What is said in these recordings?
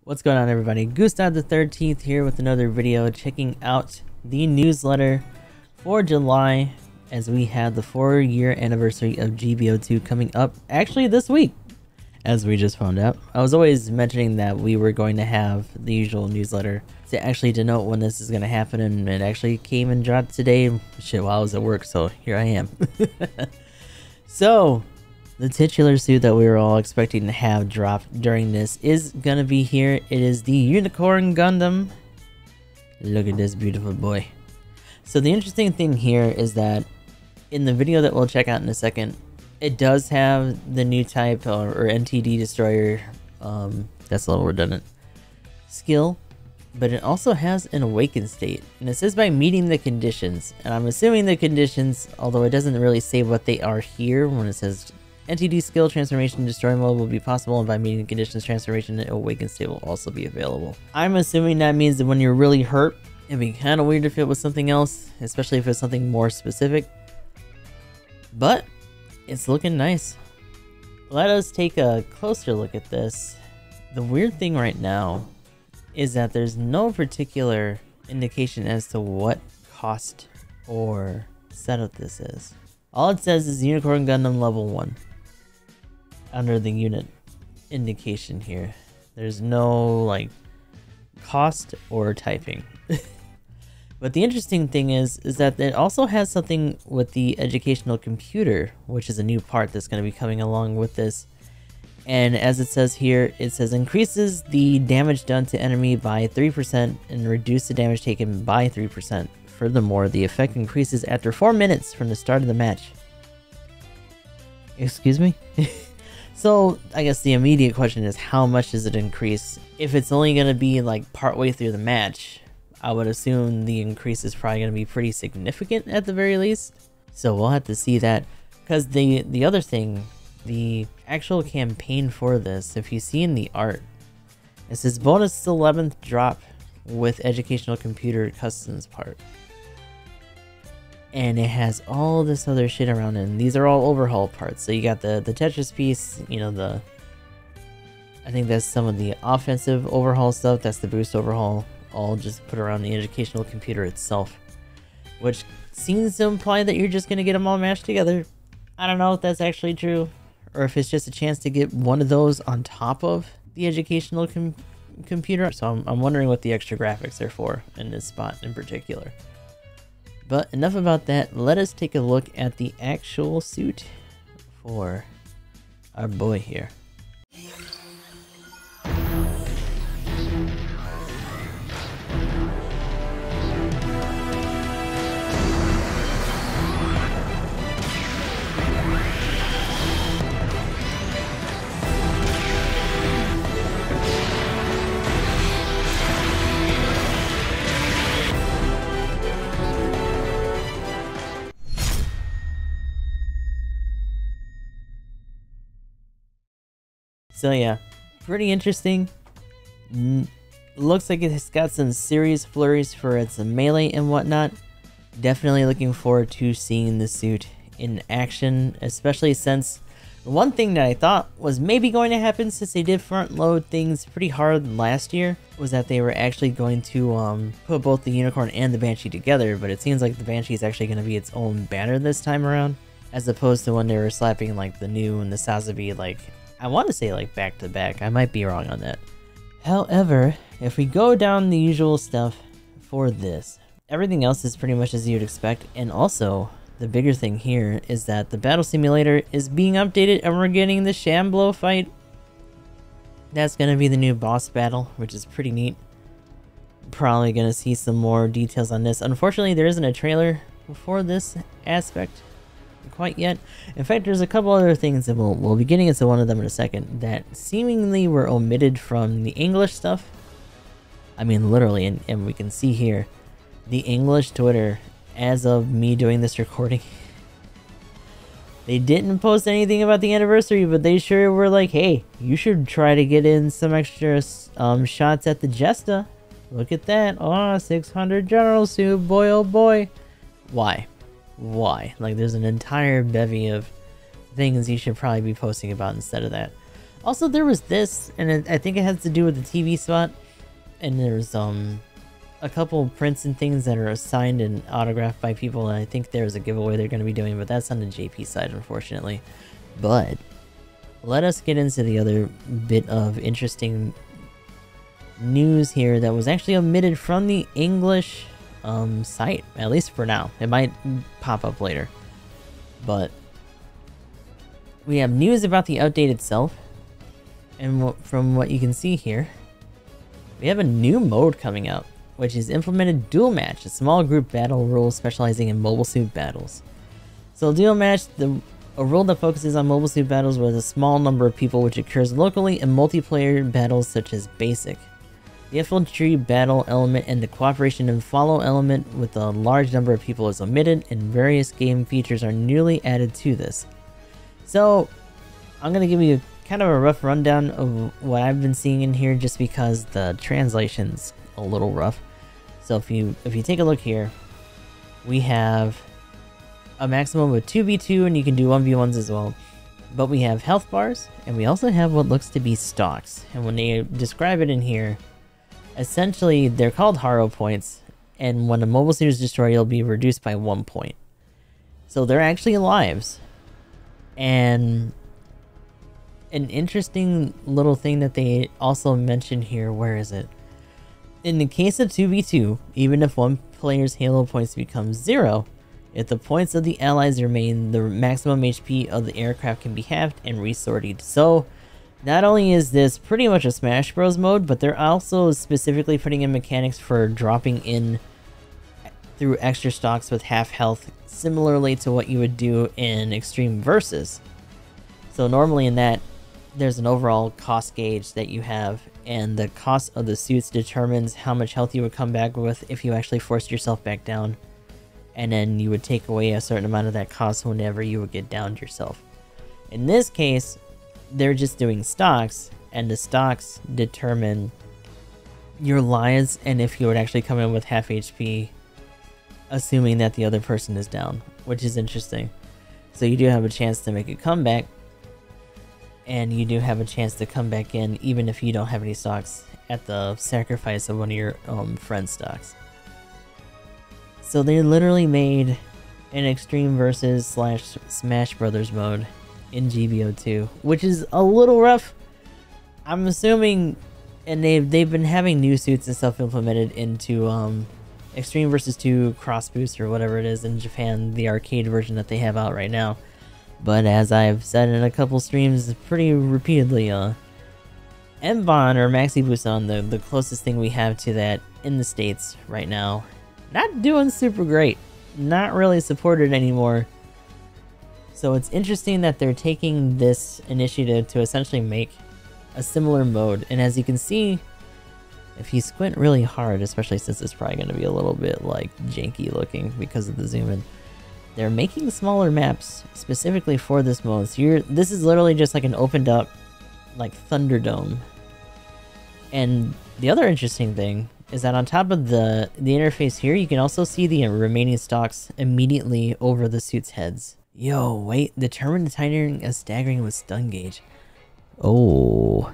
What's going on, everybody? Gustav the 13th here with another video checking out the newsletter for July as we have the 4-year anniversary of GBO2 coming up actually this week, as we just found out. I was always mentioning that we were going to have the usual newsletter to actually denote when this is going to happen, and it actually came and dropped today. Shit, while I was at work, so here I am. So the titular suit that we were all expecting to have dropped during this is gonna be here. It is the Unicorn Gundam. Look at this beautiful boy. So the interesting thing here is that in the video that we'll check out in a second, it does have the new type or NTD destroyer, that's a little redundant, skill, but it also has an awakened state, and it says by meeting the conditions, and I'm assuming the conditions, although it doesn't really say what they are here when it says NTD skill transformation destroy mode will be possible, and by meeting conditions transformation and awakened state will also be available. I'm assuming that means that when you're really hurt, it'd be kind of weird if it was something else, especially if it's something more specific, but it's looking nice. Let us take a closer look at this. The weird thing right now is that there's no particular indication as to what cost or setup this is. All it says is Unicorn Gundam level 1 under the unit indication here. There's no like cost or typing. But the interesting thing is that it also has something with the educational computer, which is a new part that's going to be coming along with this. And as it says here, it says increases the damage done to enemy by 3% and reduce the damage taken by 3%. Furthermore, the effect increases after 4 minutes from the start of the match. Excuse me? So I guess the immediate question is, how much does it increase? If it's only going to be like partway through the match, I would assume the increase is probably going to be pretty significant at the very least. So we'll have to see that, because the other thing, the actual campaign for this, if you see in the art, it says bonus 11th drop with educational computer customs part. And it has all this other shit around it, and these are all overhaul parts. So you got the Tetris piece, you know, I think that's some of the offensive overhaul stuff, that's the boost overhaul, all just put around the educational computer itself. Which seems to imply that you're just going to get them all mashed together. I don't know if that's actually true, or if it's just a chance to get one of those on top of the educational computer. So I'm wondering what the extra graphics are for in this spot in particular. But enough about that, let us take a look at the actual suit for our boy here. So yeah, pretty interesting. Looks like it's got some serious flurries for its melee and whatnot. Definitely looking forward to seeing the suit in action, especially since the one thing that I thought was maybe going to happen, since they did front load things pretty hard last year, was that they were actually going to put both the Unicorn and the Banshee together, but it seems like the Banshee is actually going to be its own banner this time around, as opposed to when they were slapping like the new and the Sazabi, like I want to say like back to back. I might be wrong on that. However, if we go down the usual stuff for this, everything else is pretty much as you'd expect. And also, the bigger thing here is that the battle simulator is being updated, and we're getting the Shamblo fight. That's going to be the new boss battle, which is pretty neat. Probably going to see some more details on this. Unfortunately, there isn't a trailer for this aspect quite yet. In fact, there's a couple other things that we'll be getting into one of them in a second that seemingly were omitted from the English stuff. I mean, literally, and we can see here the English Twitter as of me doing this recording. They didn't post anything about the anniversary, but they sure were like, hey, you should try to get in some extra shots at the Jesta. Look at that. Oh, 600 general suit, boy oh boy. Why? Like, there's an entire bevy of things you should probably be posting about instead of that. Also, there was this, and I think it has to do with the TV spot, and there's a couple prints and things that are signed and autographed by people, and I think there's a giveaway they're going to be doing, but that's on the JP side, unfortunately. But let us get into the other bit of interesting news here that was actually omitted from the English site, at least for now. It might pop up later. But we have news about the update itself, and from what you can see here, we have a new mode coming out, which is implemented Duel Match, a small group battle rule specializing in mobile suit battles. So Duel Match, a rule that focuses on mobile suit battles with a small number of people, which occurs locally in multiplayer battles such as Basic. The infantry battle element and the cooperation and follow element with a large number of people is omitted, and various game features are newly added to this. So I'm going to give you kind of a rough rundown of what I've been seeing in here, just because the translation's a little rough. So if you take a look here, we have a maximum of 2v2, and you can do 1v1s as well. But we have health bars, and we also have what looks to be stocks. And when they describe it in here, essentially they're called Haro points, and when a mobile suit is destroyed, it'll be reduced by 1 point. So they're actually lives. And an interesting little thing that they also mentioned here, where is it? In the case of 2v2, even if one player's Halo points become 0, if the points of the allies remain, the maximum HP of the aircraft can be halved and resorted. So not only is this pretty much a Smash Bros mode, but they're also specifically putting in mechanics for dropping in through extra stocks with half health, similarly to what you would do in Extreme Versus. So normally in that, there's an overall cost gauge that you have, and the cost of the suits determines how much health you would come back with if you actually forced yourself back down. And then you would take away a certain amount of that cost whenever you would get downed yourself. In this case, they're just doing stocks, and the stocks determine your lives and if you would actually come in with half HP, assuming that the other person is down, which is interesting. So you do have a chance to make a comeback, and you do have a chance to come back in even if you don't have any stocks at the sacrifice of one of your friend's stocks. So they literally made an Extreme Versus / Smash Brothers mode in GBO2, which is a little rough. I'm assuming, and they've been having new suits and stuff implemented into Extreme Versus 2 Cross Boost or whatever it is in Japan, the arcade version that they have out right now. But as I've said in a couple streams pretty repeatedly, M-Bond or Maxi Busan, the closest thing we have to that in the States right now, not doing super great. Not really supported anymore. So it's interesting that they're taking this initiative to essentially make a similar mode. And as you can see, if you squint really hard, especially since it's probably going to be a little bit like janky looking because of the zoom in, they're making smaller maps specifically for this mode. So this is literally just like an opened up like Thunderdome. And the other interesting thing is that on top of the interface here, you can also see the remaining stocks immediately over the suits' heads. Yo, wait, determine the timing of staggering with stun gauge. Oh,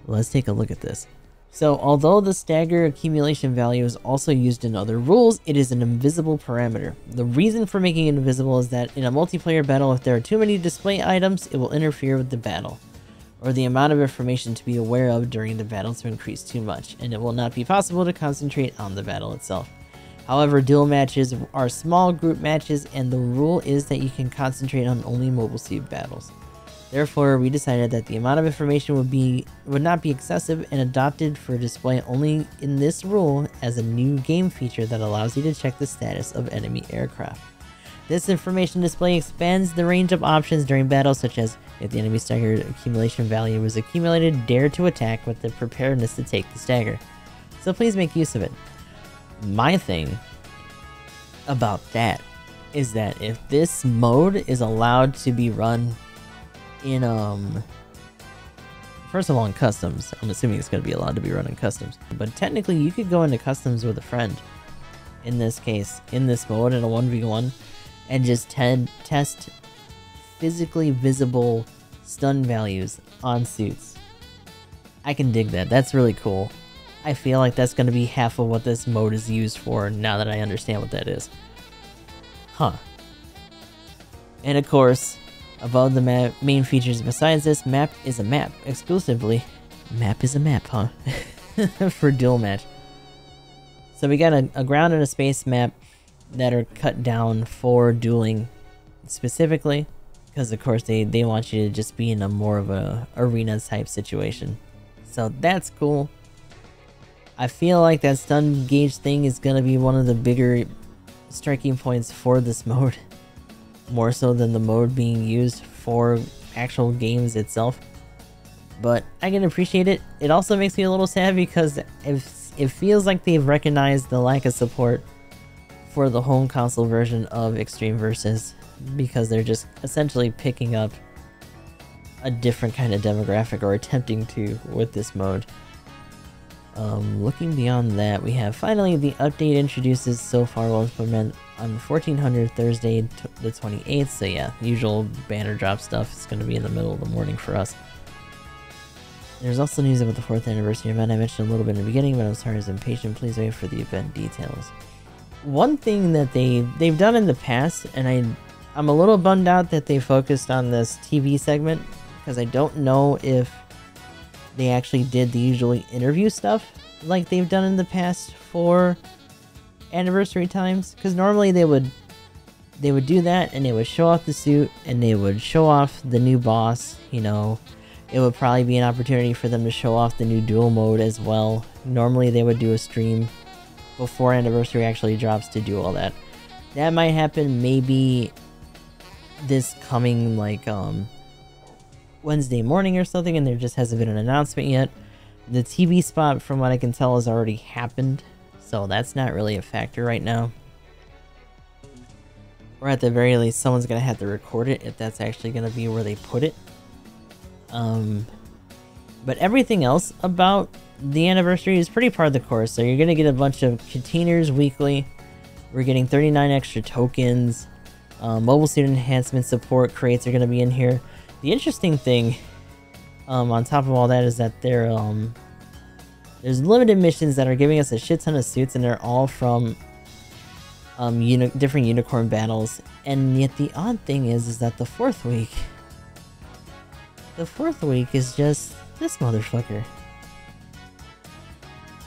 let's take a look at this. So although the stagger accumulation value is also used in other rules, it is an invisible parameter. The reason for making it invisible is that in a multiplayer battle, if there are too many display items, it will interfere with the battle, or the amount of information to be aware of during the battle to increase too much, and it will not be possible to concentrate on the battle itself. However, duel matches are small group matches, and the rule is that you can concentrate on only mobile suit battles. Therefore, we decided that the amount of information would not be excessive, and adopted for display only in this rule as a new game feature that allows you to check the status of enemy aircraft. This information display expands the range of options during battles, such as if the enemy stagger accumulation value is accumulated, dare to attack with the preparedness to take the stagger. So please make use of it. My thing about that is that if this mode is allowed to be run in first of all in customs, I'm assuming it's going to be allowed to be run in customs, but technically you could go into customs with a friend in this case, in this mode, in a 1v1, and just test physically visible stun values on suits. I can dig that. That's really cool. I feel like that's going to be half of what this mode is used for now that I understand what that is. Huh. And of course, above the map, main features besides this, map is a map. Exclusively, map is a map, huh? For duel match. So we got a ground and a space map that are cut down for dueling specifically. Because of course they want you to just be in a more of a arena type situation. So that's cool. I feel like that stun gauge thing is going to be one of the bigger striking points for this mode. More so than the mode being used for actual games itself. But I can appreciate it. It also makes me a little sad because it feels like they've recognized the lack of support for the home console version of Extreme Versus. Because they're just essentially picking up a different kind of demographic, or attempting to, with this mode. Looking beyond that, we have finally the update introduces so far will implement on 1400 Thursday the 28th. So yeah, usual banner drop stuff is going to be in the middle of the morning for us. There's also news about the 4th anniversary event. I mentioned a little bit in the beginning, but I'm sorry I was impatient. Please wait for the event details. One thing that they've done in the past, and I'm a little bummed out that they focused on this TV segment, because I don't know if they actually did the usual interview stuff like they've done in the past for anniversary times. Because normally they would do that, and they would show off the suit, and they would show off the new boss. You know, it would probably be an opportunity for them to show off the new duel mode as well. Normally they would do a stream before anniversary actually drops to do all that. That might happen maybe this coming like Wednesday morning or something, and there just hasn't been an announcement yet. The TV spot, from what I can tell, has already happened, so that's not really a factor right now. Or at the very least, someone's gonna have to record it if that's actually gonna be where they put it. But everything else about the anniversary is pretty par of the course. So you're gonna get a bunch of containers weekly. We're getting 39 extra tokens. Mobile suit enhancement support crates are going to be in here. The interesting thing, on top of all that, is that there's limited missions that are giving us a shit ton of suits, and they're all from different unicorn battles. And yet the odd thing is that the fourth week is just this motherfucker.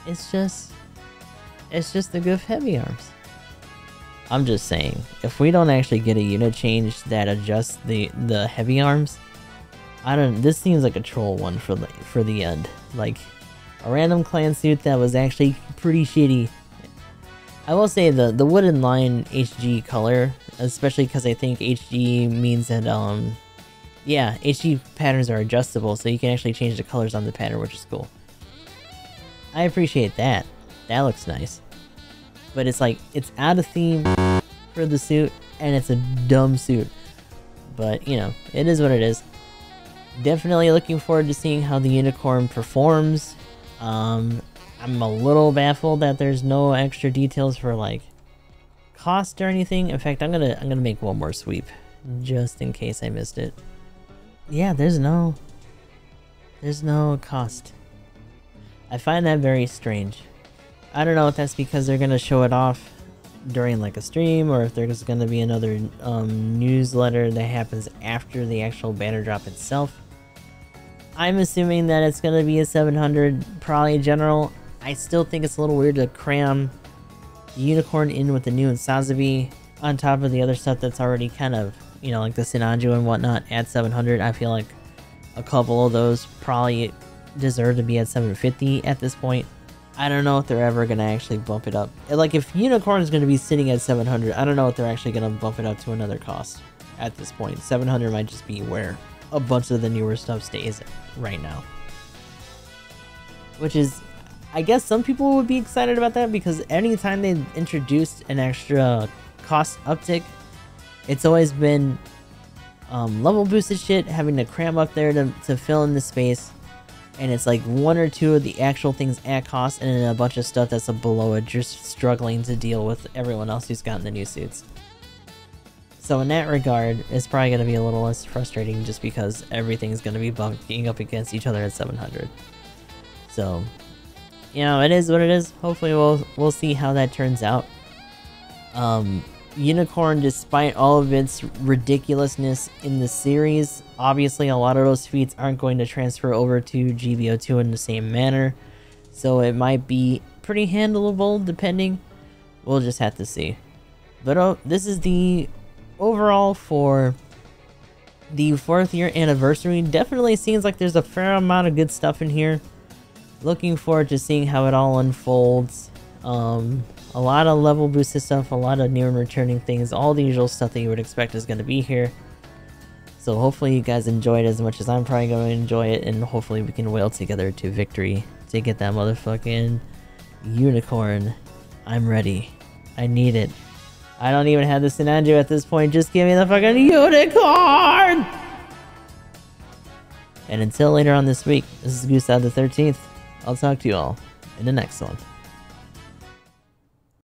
It's just the Goof Heavy Arms. I'm just saying, if we don't actually get a unit change that adjusts the heavy arms, this seems like a troll one for the end. Like a random clan suit that was actually pretty shitty. I will say the wooden line HG color, especially because I think HG means that yeah, HG patterns are adjustable, so you can actually change the colors on the pattern, which is cool. I appreciate that. That looks nice. But it's like, it's out of theme for the suit, and it's a dumb suit. But, you know, it is what it is. Definitely looking forward to seeing how the unicorn performs. I'm a little baffled that there's no extra details for, like, cost or anything. In fact, I'm gonna make one more sweep, just in case I missed it. Yeah, there's no cost. I find that very strange. I don't know if that's because they're gonna show it off during like a stream, or if there's gonna be another newsletter that happens after the actual banner drop itself. I'm assuming that it's gonna be a 700, probably general. I still think it's a little weird to cram the unicorn in with the new Sazabi on top of the other stuff that's already kind of, you know, like the Sinanju and whatnot at 700. I feel like a couple of those probably deserve to be at 750 at this point. I don't know if they're ever going to actually bump it up. Like, if Unicorn is going to be sitting at 700, I don't know if they're actually going to bump it up to another cost at this point. 700 might just be where a bunch of the newer stuff stays right now. Which is, I guess some people would be excited about that, because anytime they introduced an extra cost uptick, it's always been level boosted shit, having to cram up there to fill in the space. And it's like one or two of the actual things at cost, and then a bunch of stuff that's below it, just struggling to deal with everyone else who's gotten the new suits. So in that regard, it's probably going to be a little less frustrating just because everything's going to be bumping up against each other at 700. So, you know, it is what it is. Hopefully we'll see how that turns out. Unicorn, despite all of its ridiculousness in the series, obviously a lot of those feats aren't going to transfer over to GBO2 in the same manner. So it might be pretty handleable depending. We'll just have to see. But this is the overall for the 4th year anniversary. Definitely seems like there's a fair amount of good stuff in here. Looking forward to seeing how it all unfolds. A lot of level boosted stuff, a lot of new and returning things, all the usual stuff that you would expect is going to be here. So hopefully you guys enjoy it as much as I'm probably going to enjoy it, and hopefully we can wail together to victory to get that motherfucking unicorn. I'm ready. I need it. I don't even have the Sinanju at this point, just give me the fucking unicorn! And until later on this week, this is Gustav the 13th. I'll talk to you all in the next one.